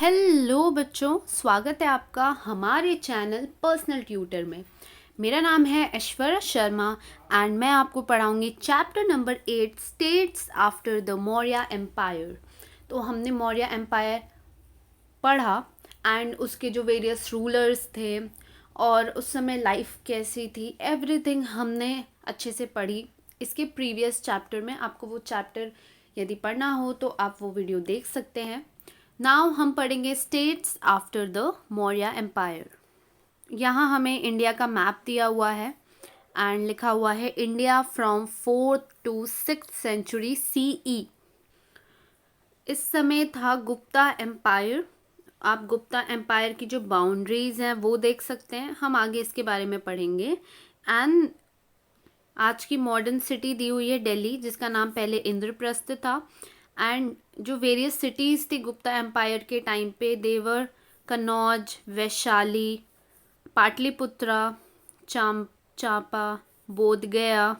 Hello बच्चों, स्वागत है आपका हमारे चैनल पर्सनल ट्यूटर में। मेरा नाम है ऐश्वर्या शर्मा एंड मैं आपको पढ़ाऊंगी chapter number 8 states after the Maurya empire. तो हमने मौर्य एम्पायर पढ़ा एंड उसके जो वेरियस रूलर्स थे और उस समय लाइफ कैसी थी, एवरीथिंग हमने अच्छे से पढ़ी। इसके प्रीवियस चैप्टर में आपको वो चैप्टर यदि पढ़ना हो तो आप वो वीडियो देख सकते हैं। नाउ हम पढ़ेंगे states after the Maurya empire. यहाँ हमें इंडिया का मैप दिया हुआ है एंड लिखा हुआ है India from 4th to 6th century CE। इस समय था गुप्ता एम्पायर। आप गुप्ता एम्पायर की जो बाउंड्रीज हैं वो देख सकते हैं, हम आगे इसके बारे में पढ़ेंगे। एंड आज की मॉडर्न सिटी दी हुई है दिल्ली, जिसका नाम पहले इंद्रप्रस्थ था। एंड जो वेरियस सिटीज़ थी गुप्ता एम्पायर के टाइम पे, देवर कन्नौज, वैशाली, पाटलिपुत्रा, चांपा, बोधगया,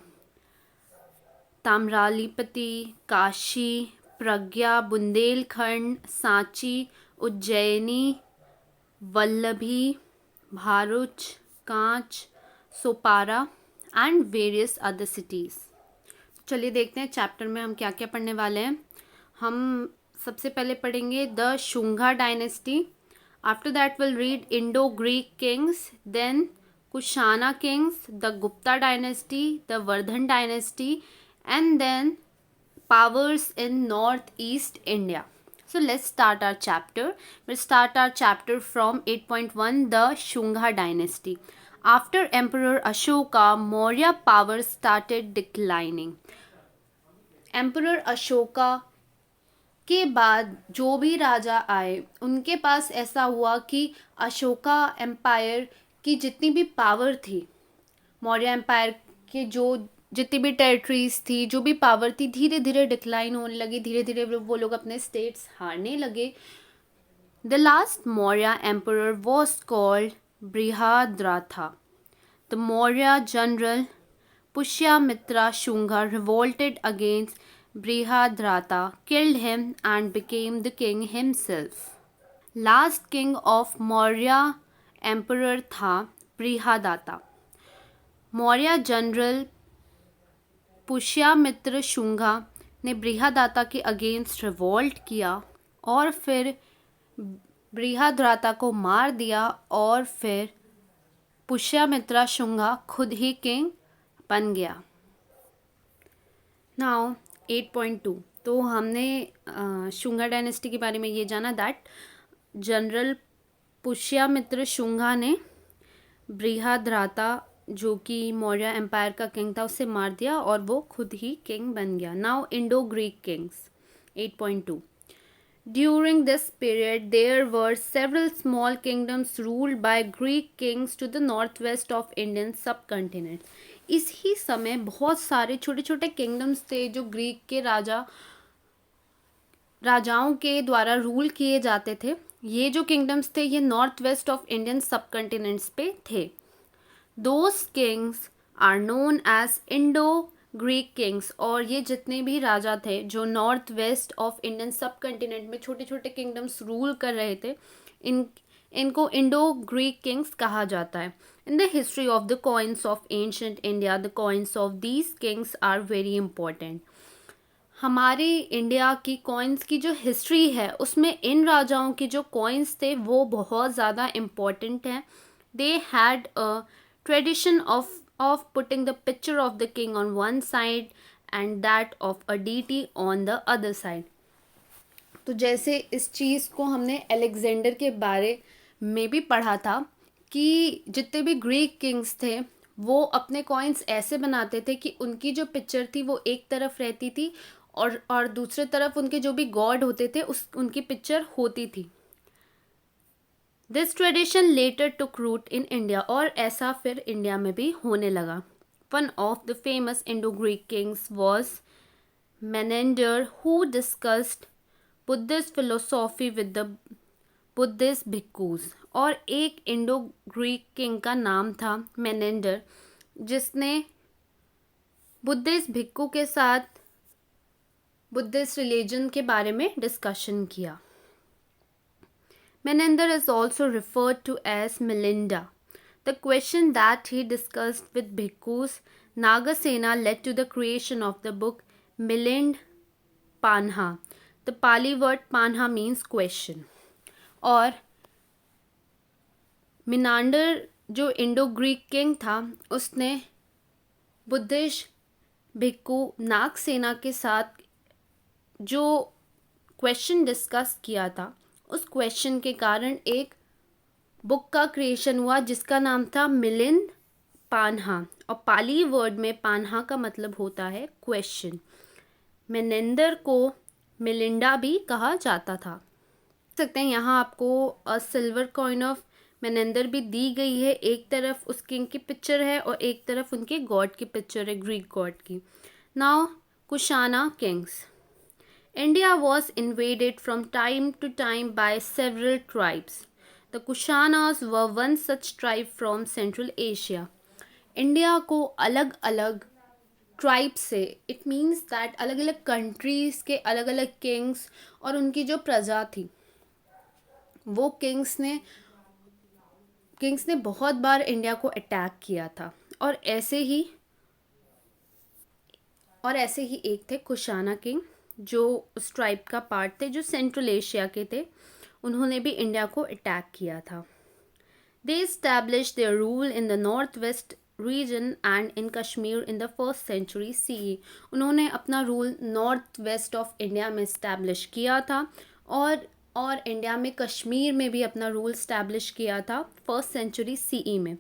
ताम्रालिपति, काशी, प्रज्ञा, बुंदेलखंड, सांची, उज्जैनी, वल्लभी, भारुच, कांच, Sopara and various other cities. चलिए देखते हैं चैप्टर में हम क्या क्या पढ़ने वाले हैं। हम सबसे पहले पढ़ेंगे the Shunga dynasty. After that will read Indo Greek kings, then Kushana kings, the Gupta dynasty, the Vardhan dynasty and then powers in northeast India. So let's start our chapter. We'll start our chapter from 8.1, the Shunga dynasty. After Emperor Ashoka, Maurya power started declining. Emperor Ashoka के बाद जो भी राजा आए उनके पास ऐसा हुआ कि Ashoka empire की जितनी भी पावर थी, मौर्य एम्पायर के जो जितनी भी टेरिटरीज थी, जो भी पावर थी, धीरे धीरे डिक्लाइन होने लगी। धीरे धीरे वो लोग अपने स्टेट्स हारने लगे। The last Maurya emperor was called Brihadratha. The Maurya general Pushyamitra Shunga revolted against Brihadratha, killed him and became the king himself. Last king of Maurya emperor था बृहदाता। मौर्य जनरल पुष्यमित्र शुंगा ने बृहदाता के अगेंस्ट रिवॉल्ट किया और फिर बृहद्रथा को मार दिया और फिर पुष्यमित्रा शुंगा खुद ही किंग बन गया। नाउ 8.2, तो हमने शुंगा डायनेस्टी के बारे में ये जाना दैट जनरल पुष्यमित्र शुंगा ने बृहद्रथा जो कि मौर्य एम्पायर का किंग था उसे मार दिया और वो खुद ही किंग बन गया। Now Indo Greek Kings 8.2। During this period, there were several small kingdoms ruled by Greek kings to the northwest of Indian subcontinent. इसी समय बहुत सारे छोटे छोटे किंगडम्स थे जो ग्रीक के राजाओं के द्वारा रूल किए जाते थे। ये जो किंगडम्स थे ये नॉर्थ वेस्ट ऑफ इंडियन सबकंटिनेंट्स पे थे। Those kings are known as Indo Greek Kings. और ये जितने भी राजा थे जो नॉर्थ वेस्ट ऑफ इंडियन सब कंटिनेंट में छोटे छोटे किंगडम्स रूल कर रहे थे, इनको इंडो ग्रीक किंग्स कहा जाता है। In the history of the coins of ancient India, the coins of these kings are very important. हमारे इंडिया की कॉइन्स की जो हिस्ट्री है उसमें इन राजाओं के जो कॉइन्स थे वो बहुत ज़्यादा इम्पॉर्टेंट हैं। They had a tradition of putting the picture of the king on one side and that of a deity on the other side. तो जैसे इस चीज़ को हमने अलेक्जेंडर के बारे में भी पढ़ा था कि जितने भी ग्रीक किंग्स थे वो अपने कॉइन्स ऐसे बनाते थे कि उनकी जो पिक्चर थी वो एक तरफ रहती थी और दूसरे तरफ उनके जो भी गॉड होते थे उनकी पिक्चर होती थी। This tradition later took root in India, और ऐसा फिर इंडिया में भी होने लगा। One of the famous Indo Greek kings was Menander who discussed Buddhist philosophy with the Buddhist bhikkhus. और एक इंडो ग्रीक किंग का नाम था मेनेंडर जिसने बुद्धिस्ट भिक्खू के साथ बुद्धिस्ट रिलीजन के बारे में डिस्कशन किया। Menander is also referred to as Milinda. The question that he discussed with bhikkhus Nagasena led to the creation of the book Milind Panha. The Pali word Panha means question. और Menander जो Indo Greek king था उसने Buddhist भिक्खु नागसेना के साथ जो question discuss किया था उस क्वेश्चन के कारण एक बुक का क्रिएशन हुआ जिसका नाम था मिलिंद पान्हा और पाली वर्ड में पान्हा का मतलब होता है क्वेश्चन। मेनेंदर को मिलिंडा भी कहा जाता था। देख सकते हैं यहाँ आपको सिल्वर कॉइन ऑफ मेनेंदर भी दी गई है। एक तरफ उस किंग की पिक्चर है और एक तरफ उनके गॉड की पिक्चर है, ग्रीक गॉड की। Now Kushana Kings. India was invaded from time to time by several tribes. The Kushanas were one such tribe from Central Asia. India को अलग अलग ट्राइब से, इट मीन्स दैट अलग अलग कंट्रीज़ के अलग अलग किंग्स और उनकी जो प्रजा थी वो किंग्स ने बहुत बार इंडिया को अटैक किया था। और ऐसे ही एक थे कुशाना किंग जो उस ट्राइब का पार्ट थे, जो सेंट्रल एशिया के थे। उन्होंने भी इंडिया को अटैक किया था। They establish their rule in the north west region and in Kashmir in the first century CE। उन्होंने अपना rule north west of India में इस्टेब्लिश किया था और इंडिया में कश्मीर में भी अपना रूल इस्टेब्लिश किया था फर्स्ट सेंचुरी CE में।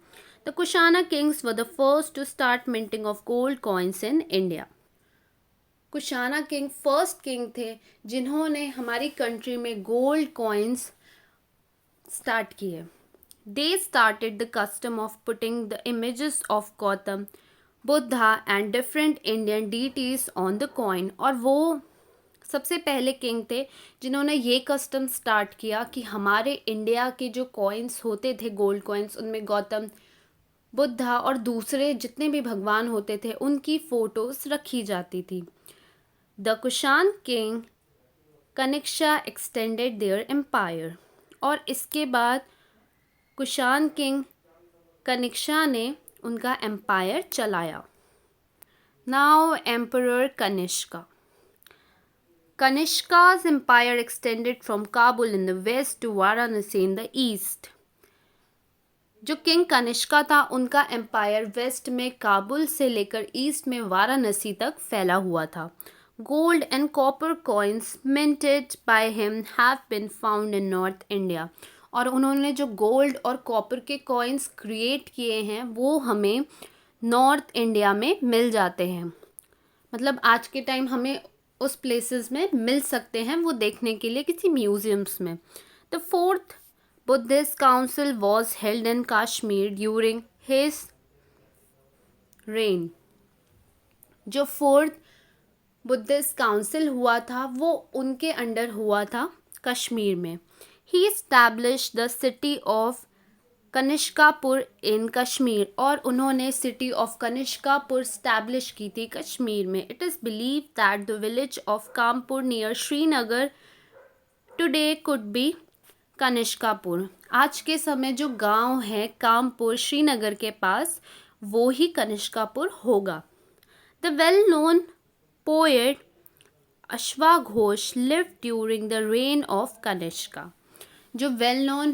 The Kushana kings were the first to start minting of gold coins in India. Kushana king first king थे जिन्होंने हमारी कंट्री में गोल्ड कॉइन्स स्टार्ट किए। They started the custom of putting the images of Gautam Buddha and different Indian deities on the coin. और वो सबसे पहले king थे जिन्होंने ये कस्टम स्टार्ट किया कि हमारे इंडिया के जो कॉइन्स होते थे गोल्ड कॉइन्स, उनमें गौतम बुद्धा और दूसरे जितने भी भगवान होते थे उनकी फ़ोटोज़ रखी जाती थी। The Kushan king Kaniksha extended their empire। और इसके बाद कुशान किंग कनिक्शा ने उनका एम्पायर चलाया। Now emperor Kanishka. Kanishka's empire extended from Kabul in the west to Varanasi in the east। जो किंग कनिष्का था उनका एम्पायर वेस्ट में काबुल से लेकर ईस्ट में वाराणसी तक फैला हुआ था। Gold and copper coins minted by him have been found in North India। और उन्होंने जो गोल्ड और कॉपर के कॉइन्स क्रिएट किए हैं वो हमें नॉर्थ इंडिया में मिल जाते हैं। मतलब आज के टाइम हमें उस प्लेसेस में मिल सकते हैं वो देखने के लिए किसी म्यूजियम्स में। The fourth Buddhist council was held in Kashmir during his rain. जो फोर्थ बुद्धिस्ट काउंसिल हुआ था वो उनके अंडर हुआ था कश्मीर में। He establish the city of कनिष्कापुर इन कश्मीर। और उन्होंने सिटी ऑफ कनिष्कापुर स्टैब्लिश की थी कश्मीर में। It is believe that the village of Kampur near Srinagar today could be Kanishkapur. आज के समय जो गांव है कामपुर श्रीनगर के पास वो ही कनिष्कापुर होगा। The well known poet अश्वाघोष lived during the reign of Kanishka. जो वेल नोन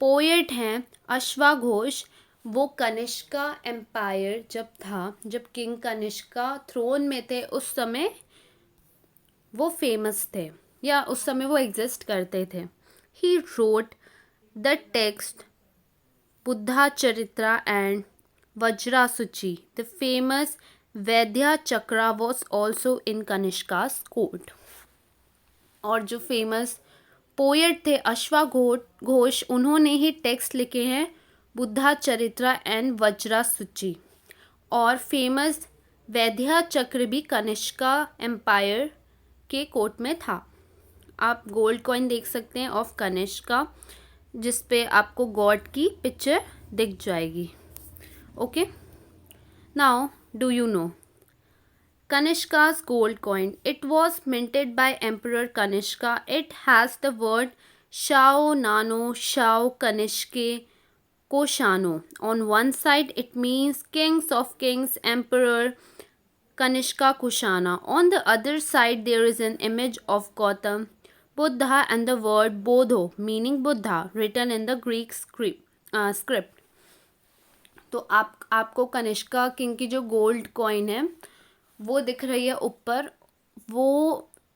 पोएट हैं अश्वाघोष वो कनिष्का एम्पायर जब था, जब किंग कनिष्का थ्रोन में थे उस समय वो फेमस थे या उस समय वो एग्जिस्ट करते थे। He wrote the text Buddhacharita and Vajrasuchi. The famous vaidya चक्रा was also in Kanishka's court. और जो फेमस पोएट थे अश्वाघोष उन्होंने ही टेक्स्ट लिखे हैं बुद्धा चरित्रा एंड वज्रासुची। और फेमस वैद्या चक्र भी कनिष्का एम्पायर के कोर्ट में था। आप गोल्ड कॉइन देख सकते हैं ऑफ कनिष्का जिस पे आपको गॉड की पिक्चर दिख जाएगी। Okay, now do you know Kanishka's gold coin? It was minted by Emperor Kanishka. It has the word Shao Nano Shao Kanishke Koshano. On one side, it means kings of kings, emperor Kanishka Kushana. On the other side, there is an image of Gautam Buddha and the word Bodho, meaning Buddha, written in the Greek script. तो आपको Kanishka king की जो gold coin है वो दिख रही है ऊपर.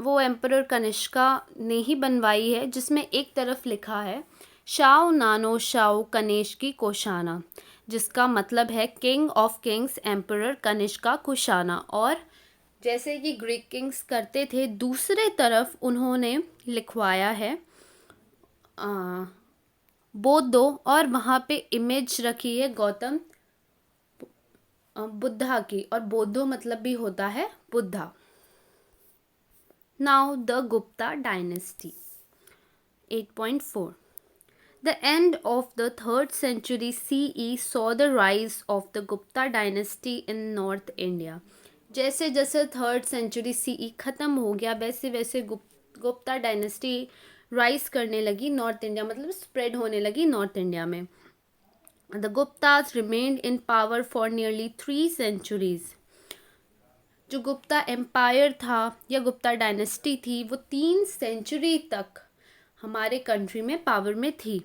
वो एम्परर कनिष्का ने ही बनवाई है, जिसमें एक तरफ लिखा है शाओ नानो शाओ कनेश की कोशाना, जिसका मतलब है king of Kings emperor Kanishka Kushana. और जैसे कि ग्रीक किंग्स करते थे, दूसरे तरफ उन्होंने लिखवाया है बोधो, और वहाँ पे इमेज रखी है गौतम बुद्धा की, और बोधो मतलब भी होता है Buddha. Now the Gupta dynasty. 8.4. The end of the 3rd century CE saw the rise of the Gupta dynasty in North India. जैसे जैसे 3rd century CE ख़त्म हो गया, वैसे वैसे गुप्ता डायनेस्टी राइज करने लगी नॉर्थ इंडिया, मतलब स्प्रेड होने लगी नॉर्थ इंडिया में. The Guptas remained in power for nearly 3 centuries. जो गुप्ता एम्पायर था या गुप्ता डायनेस्टी थी, वो 3 सेंचुरी तक हमारे कंट्री में पावर में थी.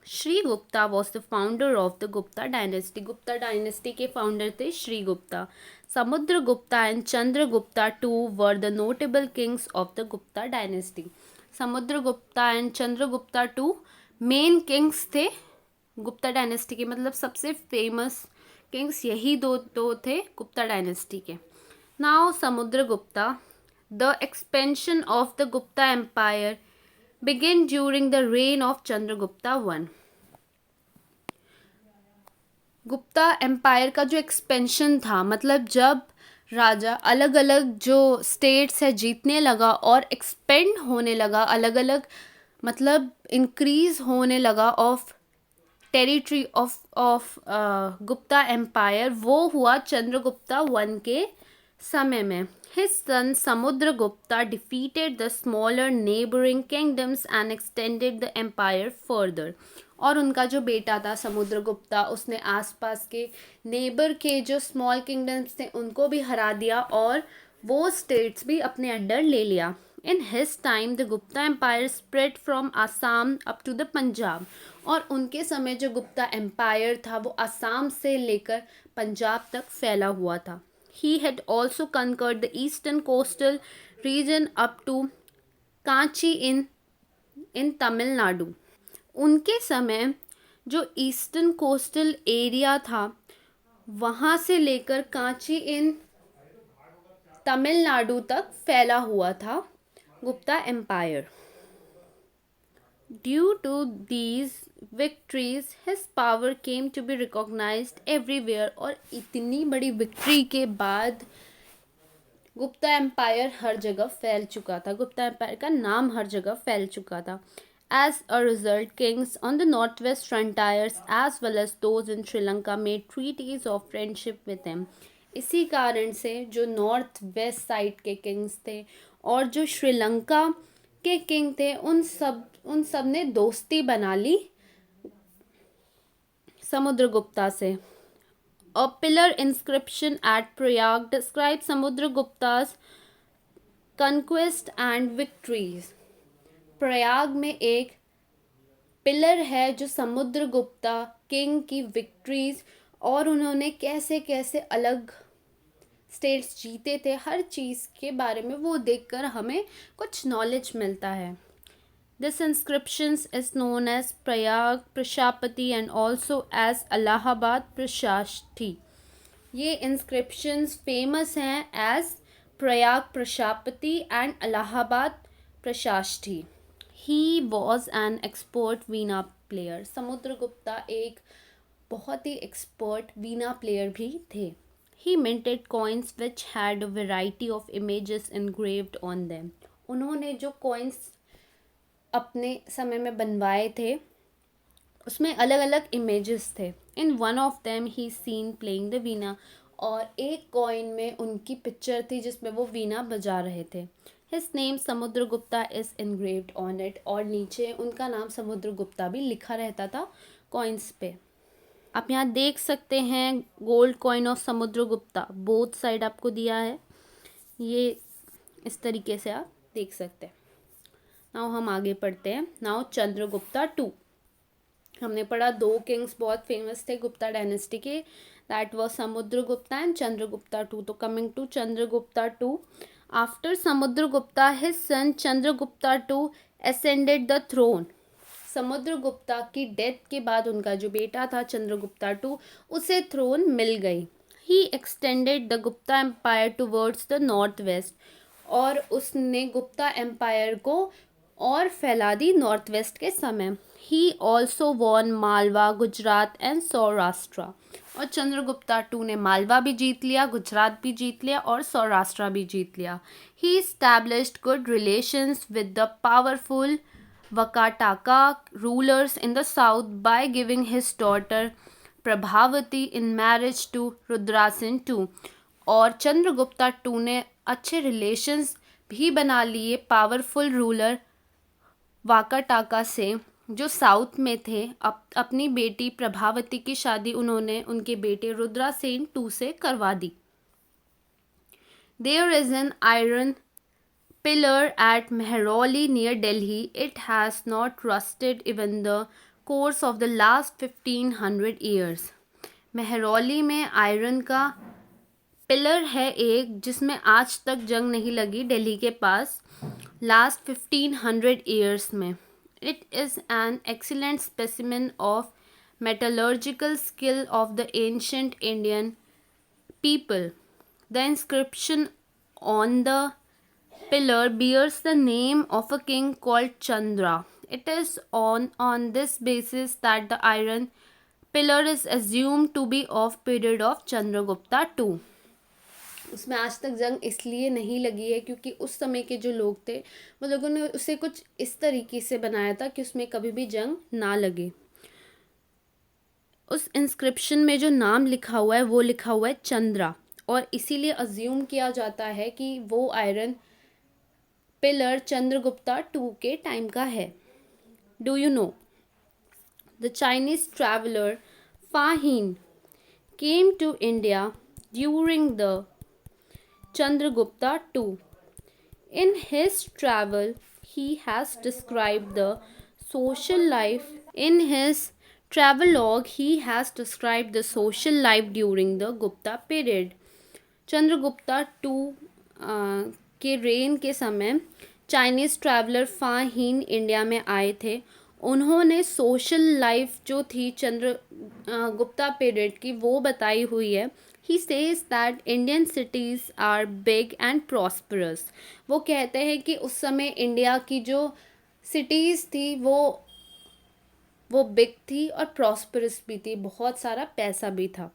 Shri Gupta was the founder of the Gupta dynasty. Gupta dynasty के फाउंडर थे Shri Gupta. Samudra Gupta and Chandra Gupta two were the notable kings of the Gupta dynasty. Samudra Gupta and Chandra Gupta two main kings थे गुप्ता डायनेस्टी के, मतलब सबसे फेमस किंग्स यही दो थे गुप्ता डायनेस्टी के. Now Samudragupta. The expansion of the Gupta empire begin during the reign of Chandragupta one. Gupta empire का जो एक्सपेंशन था, मतलब जब राजा अलग अलग जो स्टेट्स है जीतने लगा और एक्सपेंड होने लगा, अलग अलग मतलब इंक्रीज होने लगा of territory of Gupta empire, वो हुआ चंद्रगुप्ता वन के समय में. His son Samudragupta defeated the smaller neighboring kingdoms and extended the empire further. और उनका जो बेटा था समुद्रगुप्ता, उसने आसपास के नेबर के जो स्मॉल किंगडम्स थे उनको भी हरा दिया और वो स्टेट्स भी अपने अंडर ले लिया. In his time the Gupta empire spread from Assam up to the Punjab. और उनके समय जो गुप्ता एम्पायर था वो आसाम से लेकर पंजाब तक फैला हुआ था. He had also conquered the eastern coastal region up to Kanchi in Tamil Nadu. उनके समय जो ईस्टर्न कोस्टल एरिया था वहाँ से लेकर कांची इन तमिलनाडु तक फैला हुआ था Gupta empire. Due to these victories, his power came to be recognized everywhere. और इतनी बड़ी विक्ट्री के बाद गुप्ता एम्पायर हर जगह फैल चुका था, गुप्ता एम्पायर का नाम हर जगह फैल चुका था. As a result, kings on the northwest frontiers as well as those in Sri Lanka made treaties of friendship with him. इसी कारण से जो नॉर्थ वेस्ट साइड के किंग्स थे और जो श्रीलंका के किंग थे उन सब ने दोस्ती बना ली समुद्रगुप्ता से. A pillar inscription at Prayag describes Samudragupta's conquest and victories. Prayag में एक पिलर है जो समुद्रगुप्ता किंग की विक्ट्रीज और उन्होंने कैसे कैसे अलग स्टेट्स जीते थे, हर चीज़ के बारे में वो देखकर हमें कुछ नॉलेज मिलता है. This inscription is known as Prayag Prashapati and also as Allahabad Prashashti. ये inscriptions famous हैं as Prayag Prashapati and Allahabad Prashashti. He was an expert Veena player. Samudragupta एक बहुत ही एक्सपर्ट वीणा प्लेयर भी थे. He minted coins which had a variety of images engraved on them. उन्होंने जो coins अपने समय में बनवाए थे उसमें अलग अलग इमेजेस थे. In one of them he seen playing the veena. और एक कॉइन में उनकी पिक्चर थी जिसमें वो वीणा बजा रहे थे. His name Samudragupta is engraved on it, और नीचे उनका नाम समुद्रगुप्ता भी लिखा रहता था कॉइन्स पे। आप यहाँ देख सकते हैं gold coin of Samudragupta, both side आपको दिया है, ये इस तरीके से आप देख सकते हैं। नाउ हम आगे पढ़ते हैं। नाउ चंद्रगुप्ता टू, हमने पढ़ा दो किंग्स बहुत फेमस थे गुप्ता डायनेस्टी के, that was Samudragupta and Chandragupta two. तो coming to Chandragupta two, after Samudragupta his son Chandragupta two ascended the throne. Samudragupta की डेथ के बाद उनका जो बेटा था चंद्रगुप्ता टू, उसे थ्रोन मिल गई। He extended the Gupta empire towards the north west, और उसने गुप्ता एम्पायर को और फैला दी नॉर्थ वेस्ट के समय। He also won Malwa, Gujarat and Saurashtra, और चंद्रगुप्ता टू ने मालवा भी जीत लिया, गुजरात भी जीत लिया और सौराष्ट्र भी जीत लिया। ही established good relations with the powerful Vakataka rulers in the south by giving his daughter Prabhavati in marriage to Rudrasena two, और चंद्रगुप्ता टू ने अच्छे रिलेशंस भी बना लिए पावरफुल रूलर वाकाटाका से जो साउथ में थे। अपनी बेटी प्रभावती की शादी उन्होंने उनके बेटे रुद्रासेन टू से करवा दी। There is an iron pillar at Mehrauli near Delhi. It has not rusted even the course of the last 1500 years. Mehrauli में आयरन का पिलर है एक, जिसमें आज तक जंग नहीं लगी, दिल्ली के पास, लास्ट 1500 ईयर्स में। It is an excellent specimen of metallurgical skill of the ancient Indian people. The inscription on the pillar bears the name of a king called Chandra. It is on this basis that the iron pillar is assumed to be of period of Chandragupta II. उसमें आज तक जंग इसलिए नहीं लगी है क्योंकि उस समय के जो लोग थे वो लोगों ने उसे कुछ इस तरीके से बनाया था कि उसमें कभी भी जंग ना लगे। उस इंस्क्रिप्शन में जो नाम लिखा हुआ है वो लिखा हुआ है चंद्रा, और इसीलिए अज्यूम किया जाता है कि वो आयरन पिलर चंद्रगुप्ता टू के टाइम का है। Do you know the Chinese traveller Fahien came to India during the Chandragupta two. In his travel he has described the social life in his travelogue he has described the social life during the Gupta period. Chandragupta two के reign के समय Chinese traveller फाहीन India में आए थे। उन्होंने social life जो थी Gupta period की वो बताई हुई है। He says that Indian cities are big and prosperous. वो कहते हैं कि उस समय इंडिया की जो सिटीज़ थी वो बिग थी और प्रॉस्परस भी थी, बहुत सारा पैसा भी था।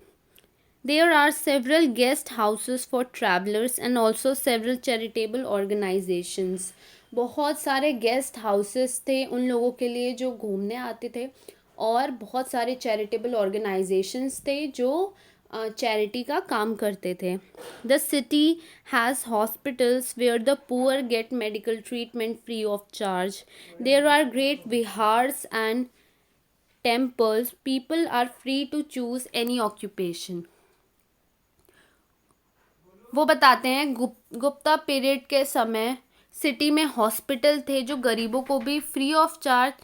There are several guest houses for travelers and also several charitable organizations. बहुत सारे गेस्ट हाउसेस थे उन लोगों के लिए जो घूमने आते थे, और बहुत सारे चैरिटेबल ऑर्गेनाइजेशंस थे जो चैरिटी का काम करते थे। The city has hospitals where the poor get medical treatment free of charge. There are great viharas and temples. People are free to choose any occupation. वो बताते हैं गुप्ता पीरियड के समय सिटी में हॉस्पिटल थे जो गरीबों को भी free of charge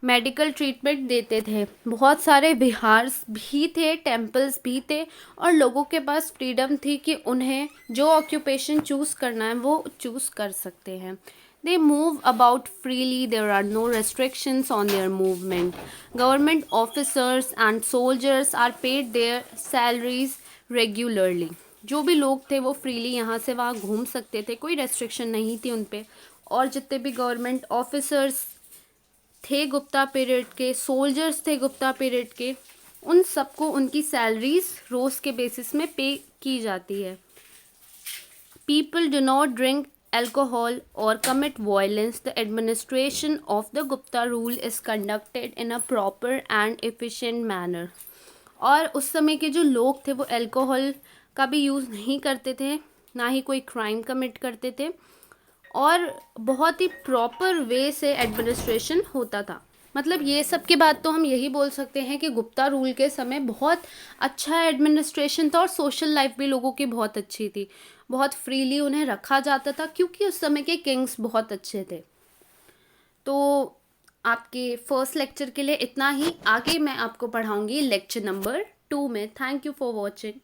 medical treatment देते थे। बहुत सारे विहार्स भी थे, टेम्पल्स भी थे, और लोगों के पास फ्रीडम थी कि उन्हें जो ऑक्यूपेशन चूज़ करना है वो चूज़ कर सकते हैं। They move about freely. There are no restrictions on their movement. Government officers and soldiers are paid their salaries regularly. जो भी लोग थे वो फ्रीली यहाँ से वहाँ घूम सकते थे, कोई रेस्ट्रिक्शन नहीं थी उन पे। और जितने भी गवर्नमेंट ऑफिसर्स थे गुप्ता पीरियड के, सोल्जर्स थे गुप्ता पीरियड के, उन सबको उनकी सैलरीज रोज़ के बेसिस में पे की जाती है। People do not drink alcohol or commit violence. The administration of the Gupta rule is conducted in a proper and efficient manner. और उस समय के जो लोग थे वो अल्कोहल का भी यूज़ नहीं करते थे, ना ही कोई क्राइम कमिट करते थे, और बहुत ही प्रॉपर वे से एडमिनिस्ट्रेशन होता था। मतलब ये सब के बाद तो हम यही बोल सकते हैं कि गुप्ता रूल के समय बहुत अच्छा एडमिनिस्ट्रेशन था और सोशल लाइफ भी लोगों की बहुत अच्छी थी, बहुत फ्रीली उन्हें रखा जाता था क्योंकि उस समय के किंग्स बहुत अच्छे थे। तो आपके फर्स्ट लेक्चर के लिए इतना ही। आगे मैं आपको पढ़ाऊंगी लेक्चर नंबर 2 में। Thank you for watching.